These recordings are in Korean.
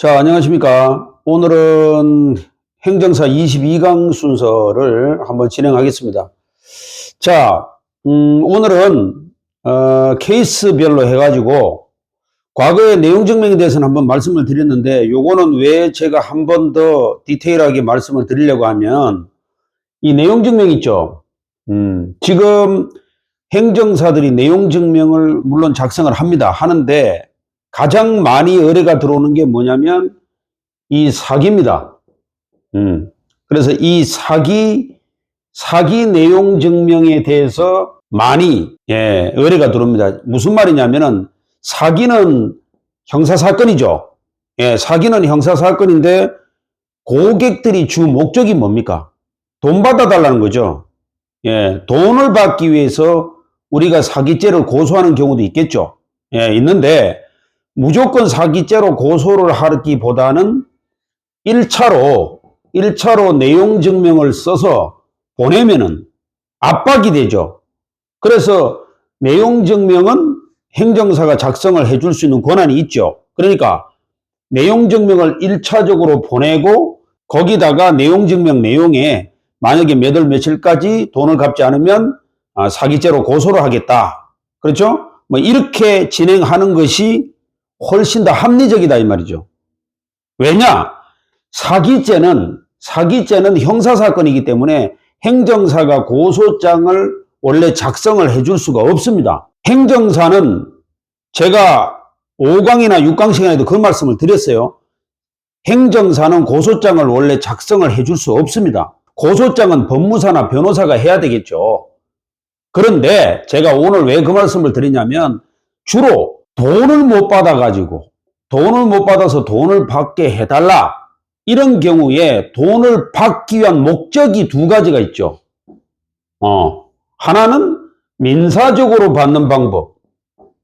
자, 안녕하십니까. 오늘은 행정사 22강 순서를 한번 진행하겠습니다. 자, 오늘은, 케이스별로 해가지고, 과거의 내용 증명에 대해서는 한번 말씀을 드렸는데, 요거는 왜 제가 한 번 더 디테일하게 말씀을 드리려고 하면, 이 내용 증명 있죠. 지금 행정사들이 내용 증명을 물론 작성을 합니다. 하는데, 가장 많이 의뢰가 들어오는 게 뭐냐면 이 사기입니다. 그래서 이 사기 내용 증명에 대해서 많이 의뢰가 들어옵니다. 무슨 말이냐면은 사기는 형사사건이죠. 사기는 형사사건인데 고객들이 주 목적이 뭡니까? 돈 받아달라는 거죠. 돈을 받기 위해서 우리가 사기죄를 고소하는 경우도 있겠죠. 있는데 무조건 사기죄로 고소를 하기보다는 1차로 내용 증명을 써서 보내면은 압박이 되죠. 그래서 내용 증명은 행정사가 작성을 해줄 수 있는 권한이 있죠. 그러니까 내용 증명을 1차적으로 보내고 거기다가 내용 증명 내용에 만약에 몇 월 며칠까지 돈을 갚지 않으면 사기죄로 고소를 하겠다. 그렇죠? 뭐 이렇게 진행하는 것이 훨씬 더 합리적이다 이 말이죠. 왜냐? 사기죄는 형사사건이기 때문에 행정사가 고소장을 원래 작성을 해줄 수가 없습니다. 행정사는 제가 5강이나 6강 시간에도 그 말씀을 드렸어요. 행정사는 고소장을 원래 작성을 해줄 수 없습니다. 고소장은 법무사나 변호사가 해야 되겠죠. 그런데 제가 오늘 왜 그 말씀을 드리냐면 주로 돈을 못 받아서 돈을 받게 해달라. 이런 경우에 돈을 받기 위한 목적이 두 가지가 있죠. 하나는 민사적으로 받는 방법.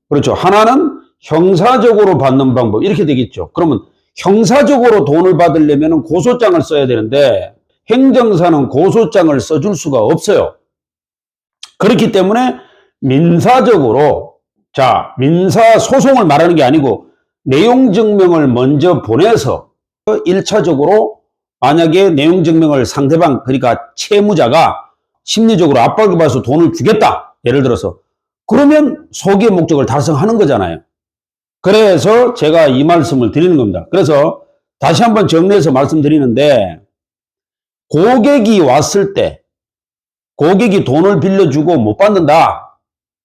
그렇죠. 하나는 형사적으로 받는 방법. 이렇게 되겠죠. 그러면 형사적으로 돈을 받으려면 고소장을 써야 되는데 행정사는 고소장을 써줄 수가 없어요. 그렇기 때문에 민사적으로 민사소송을 말하는 게 아니고 내용 증명을 먼저 보내서 1차적으로 만약에 내용 증명을 상대방 그러니까 채무자가 심리적으로 압박을 받아서 돈을 주겠다. 예를 들어서 그러면 소기의 목적을 달성하는 거잖아요. 그래서 제가 이 말씀을 드리는 겁니다. 그래서 다시 한번 정리해서 말씀드리는데 고객이 왔을 때 고객이 돈을 빌려주고 못 받는다.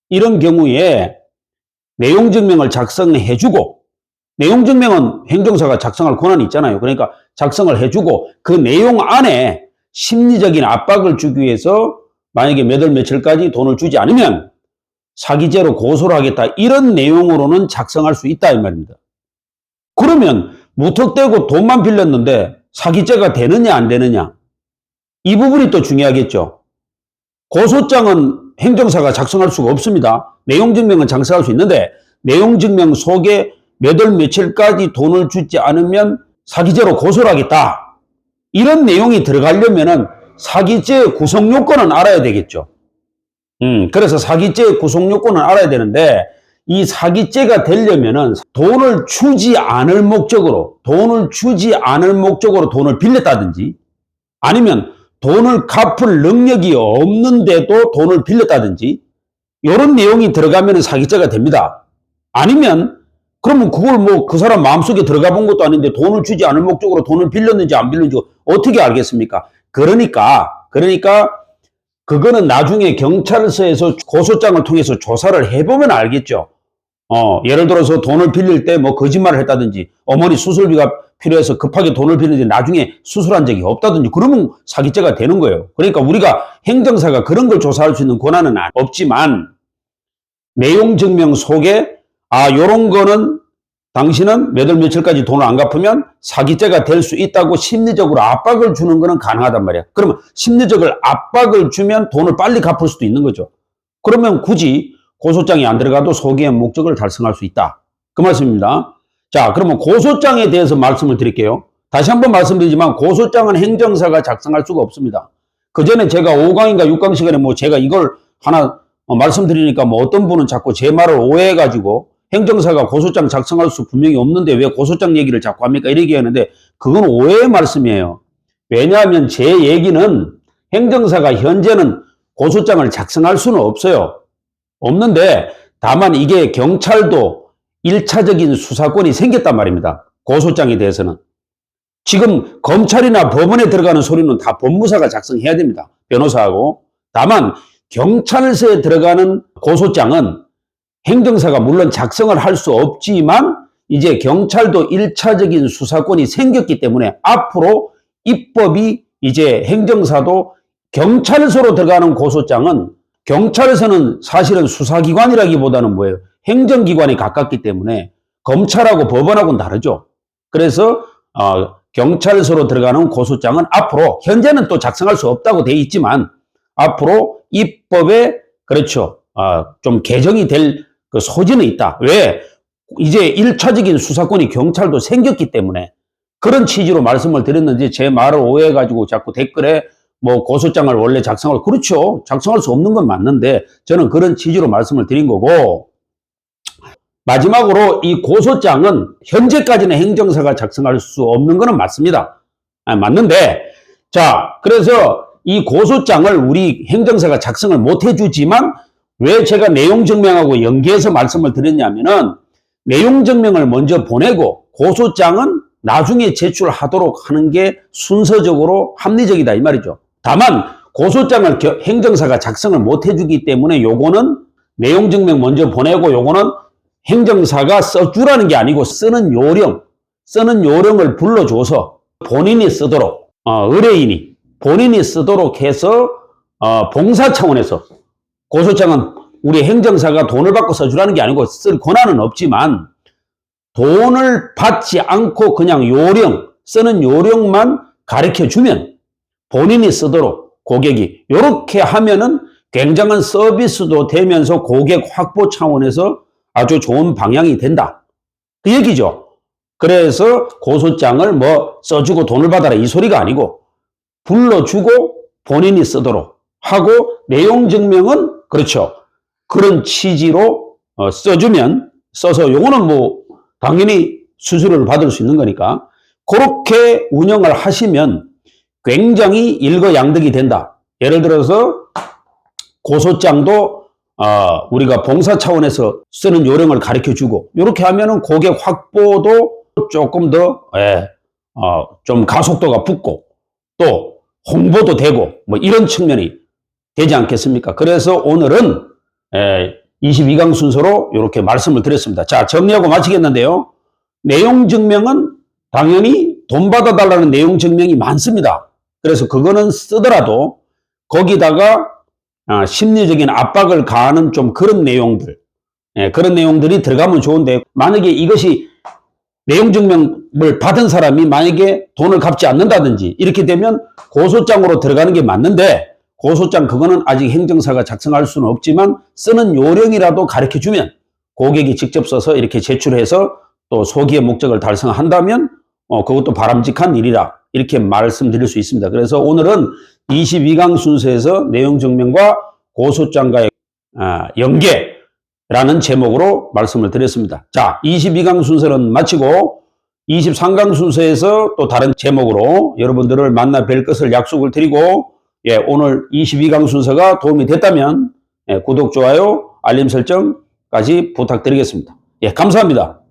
이런 경우에 내용 증명을 작성해주고 내용 증명은 행정사가 작성할 권한이 있잖아요. 그러니까 작성을 해주고 그 내용 안에 심리적인 압박을 주기 위해서 만약에 몇 월 며칠까지 돈을 주지 않으면 사기죄로 고소를 하겠다. 이런 내용으로는 작성할 수 있다 이 말입니다. 그러면 무턱대고 돈만 빌렸는데 사기죄가 되느냐 안 되느냐 이 부분이 또 중요하겠죠. 고소장은 행정사가 작성할 수가 없습니다. 내용 증명은 작성할 수 있는데 내용 증명 속에 몇 월 며칠까지 돈을 주지 않으면 사기죄로 고소를 하겠다. 이런 내용이 들어가려면은 사기죄의 구성 요건은 알아야 되겠죠. 그래서 사기죄의 구성 요건은 알아야 되는데 이 사기죄가 되려면은 돈을 주지 않을 목적으로 돈을 빌렸다든지 아니면 돈을 갚을 능력이 없는데도 돈을 빌렸다든지 이런 내용이 들어가면 사기죄가 됩니다. 아니면 그러면 그걸 뭐 그 사람 마음속에 들어가 본 것도 아닌데 돈을 주지 않을 목적으로 돈을 빌렸는지 안 빌렸는지 어떻게 알겠습니까? 그러니까 그거는 나중에 경찰서에서 고소장을 통해서 조사를 해보면 알겠죠. 예를 들어서 돈을 빌릴 때 뭐 거짓말을 했다든지 어머니 수술비가 필요해서 급하게 돈을 빌리는데 나중에 수술한 적이 없다든지 그러면 사기죄가 되는 거예요. 그러니까 우리가 행정사가 그런 걸 조사할 수 있는 권한은 없지만 내용 증명 속에 요런 거는 당신은 몇 월 며칠까지 돈을 안 갚으면 사기죄가 될 수 있다고 심리적으로 압박을 주는 거는 가능하단 말이야. 그러면 심리적으로 압박을 주면 돈을 빨리 갚을 수도 있는 거죠. 그러면 굳이 고소장이 안 들어가도 소기의 목적을 달성할 수 있다. 그 말씀입니다. 자, 그러면 고소장에 대해서 말씀을 드릴게요. 다시 한번 말씀드리지만 고소장은 행정사가 작성할 수가 없습니다. 그 전에 제가 5강인가 6강 시간에 제가 이걸 하나 말씀드리니까 어떤 분은 자꾸 제 말을 오해해가지고 행정사가 고소장 작성할 수 분명히 없는데 왜 고소장 얘기를 자꾸 합니까? 이렇게 하는데 그건 오해의 말씀이에요. 왜냐하면 제 얘기는 행정사가 현재는 고소장을 작성할 수는 없어요. 없는데 다만 이게 경찰도 1차적인 수사권이 생겼단 말입니다. 고소장에 대해서는. 지금 검찰이나 법원에 들어가는 소리는 다 법무사가 작성해야 됩니다. 변호사하고. 다만 경찰서에 들어가는 고소장은 행정사가 물론 작성을 할 수 없지만 이제 경찰도 1차적인 수사권이 생겼기 때문에 앞으로 입법이 이제 행정사도 경찰서로 들어가는 고소장은 경찰서는 사실은 수사기관이라기보다는 뭐예요? 행정기관에 가깝기 때문에 검찰하고 법원하고는 다르죠. 그래서 경찰서로 들어가는 고소장은 앞으로 현재는 또 작성할 수 없다고 돼 있지만 앞으로 입법에 그렇죠. 좀 개정이 될 그 소지는 있다. 왜? 이제 1차적인 수사권이 경찰도 생겼기 때문에 그런 취지로 말씀을 드렸는지 제 말을 오해해가지고 자꾸 댓글에 뭐 고소장을 원래 작성을 그렇죠. 작성할 수 없는 건 맞는데 저는 그런 취지로 말씀을 드린 거고 마지막으로 이 고소장은 현재까지는 행정사가 작성할 수 없는 거는 맞습니다. 맞는데 자 그래서 이 고소장을 우리 행정사가 작성을 못 해주지만 왜 제가 내용증명하고 연계해서 말씀을 드렸냐면은 내용증명을 먼저 보내고 고소장은 나중에 제출하도록 하는 게 순서적으로 합리적이다 이 말이죠. 다만 고소장을 행정사가 작성을 못 해주기 때문에 요거는 내용증명 먼저 보내고 요거는 행정사가 써주라는 게 아니고 쓰는 요령을 불러줘서 본인이 쓰도록 의뢰인이 본인이 쓰도록 해서 봉사 차원에서 고소장은 우리 행정사가 돈을 받고 써주라는 게 아니고 쓸 권한은 없지만 돈을 받지 않고 그냥 쓰는 요령만 가르쳐주면 본인이 쓰도록 고객이 이렇게 하면은 굉장한 서비스도 되면서 고객 확보 차원에서 아주 좋은 방향이 된다. 그 얘기죠. 그래서 고소장을 뭐 써주고 돈을 받아라 이 소리가 아니고 불러주고 본인이 쓰도록 하고 내용 증명은 그렇죠. 그런 취지로 써서 요거는 뭐 당연히 수수료를 받을 수 있는 거니까 그렇게 운영을 하시면 굉장히 일거양득이 된다. 예를 들어서 고소장도 우리가 봉사 차원에서 쓰는 요령을 가르쳐주고 이렇게 하면은 고객 확보도 조금 더 좀 가속도가 붙고 또 홍보도 되고 뭐 이런 측면이 되지 않겠습니까? 그래서 오늘은 22강 순서로 이렇게 말씀을 드렸습니다. 자, 정리하고 마치겠는데요. 내용 증명은 당연히 돈 받아달라는 내용 증명이 많습니다. 그래서 그거는 쓰더라도 거기다가 심리적인 압박을 가하는 좀 그런 내용들, 그런 내용들이 들어가면 좋은데 만약에 이것이 내용 증명을 받은 사람이 만약에 돈을 갚지 않는다든지 이렇게 되면 고소장으로 들어가는 게 맞는데 고소장 그거는 아직 행정사가 작성할 수는 없지만 쓰는 요령이라도 가르쳐주면 고객이 직접 써서 이렇게 제출해서 또 소기의 목적을 달성한다면 그것도 바람직한 일이라 이렇게 말씀드릴 수 있습니다. 그래서 오늘은 22강 순서에서 내용 증명과 고소장과의 연계라는 제목으로 말씀을 드렸습니다. 자, 22강 순서는 마치고 23강 순서에서 또 다른 제목으로 여러분들을 만나 뵐 것을 약속을 드리고 오늘 22강 순서가 도움이 됐다면 구독, 좋아요, 알림 설정까지 부탁드리겠습니다. 감사합니다.